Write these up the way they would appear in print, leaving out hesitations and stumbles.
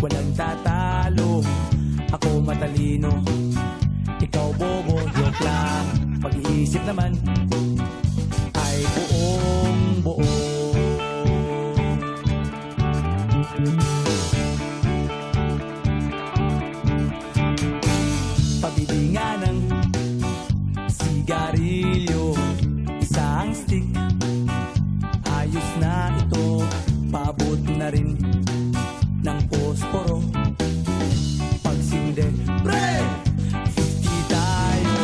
Walang tatalo, ako matalino, ikaw bobo, joke lang. Pag-iisip naman ay buong buo. Pabili nga ng sigarilyo, isang stick, ayos na ito, paabot na rin ng posporo. Pagsinde, pre! 50 tayo,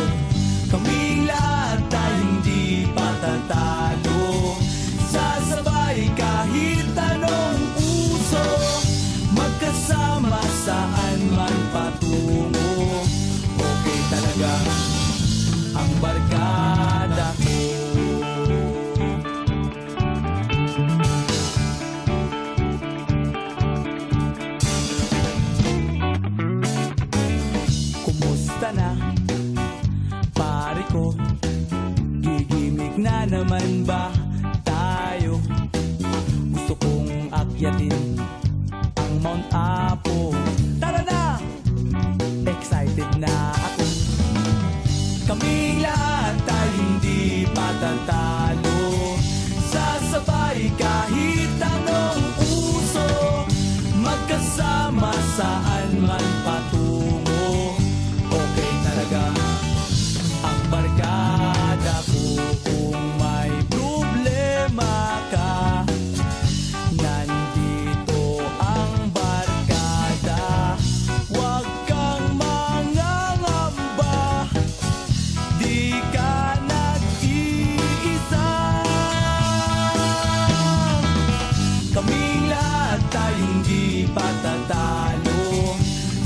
kaming lahat tayo hindi patatalo. Sasabay kahit anong puso, magkasama saan man patungo. Okay talaga ang barkada ko. Na pare ko, gigimik na naman ba tayo? Gusto kong akyatin ang Mount Apo. Tara na! Excited na ako. Kaming lahat tayo hindi patatalo. Sasabay kahit anong uso, magkasama saan man patungo. Ang barkada ko, kung may problema ka, nandito ang barkada. Huwag kang mangangamba, di ka nag-iisa. Kaming lahat tayo hindi patatalo.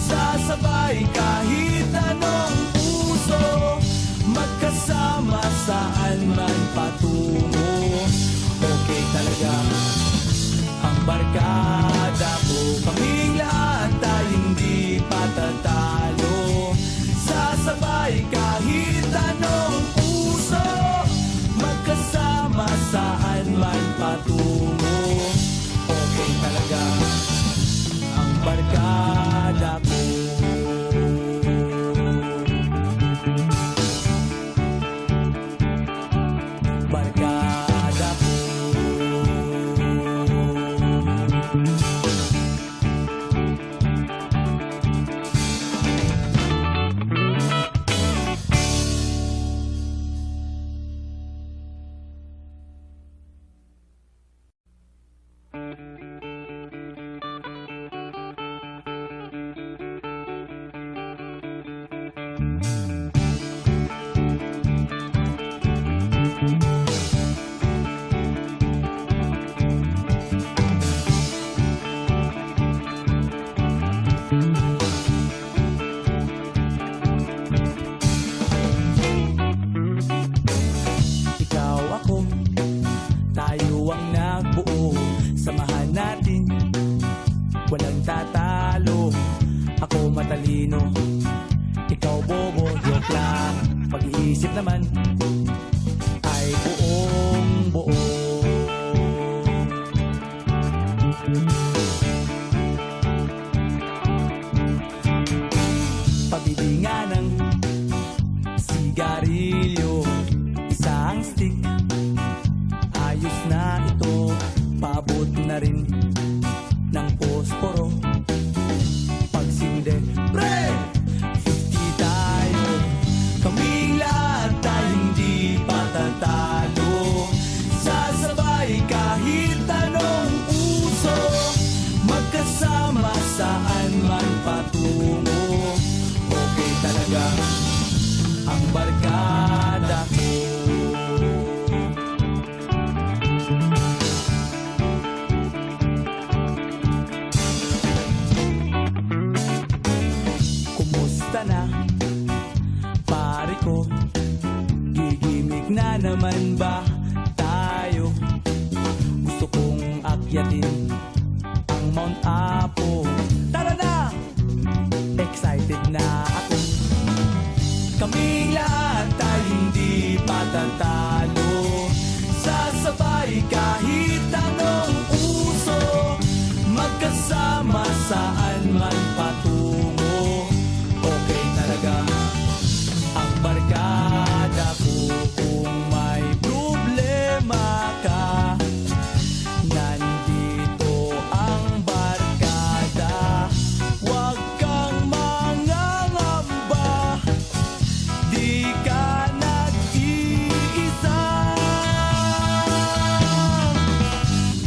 Sasabay kahit anong magkasama saan man patungo. Okay talaga ang barkada ko. Kaming lahat tayo hindi patatalo. Sasabay kahit anong puso, magkasama saan man patungo. Okay talaga ang barkada ko. Walang tatalo, ako matalino, ikaw bobo, joke lang. Pag-iisip naman ay buong buo. Pabili nga ng sigarilyo, isang stick, ayos na ito, paabot na rin ng posporo. Pagsinde, pre! 50 tayo, kaming lahat tayo hindi patatalo. Sasabay kahit anong puso, magkasama saan man patungo. Okay talaga ang barkada ko. naman ba tayo? Gusto kong akyatin ang Mount Apo. Tara na! Excited na ako. Kaming lahat ay hindi patatalo. Sasabay kahit anong uso. Magkasama saan man patungo. Okay talaga ang barkada ko. Kung may problema ka, nandito ang barkada. Huwag kang mangangamba, di ka nag-iisa.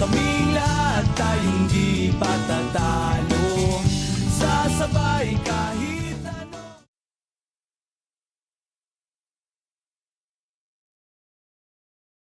Kaming lahat ay hindi patatalo.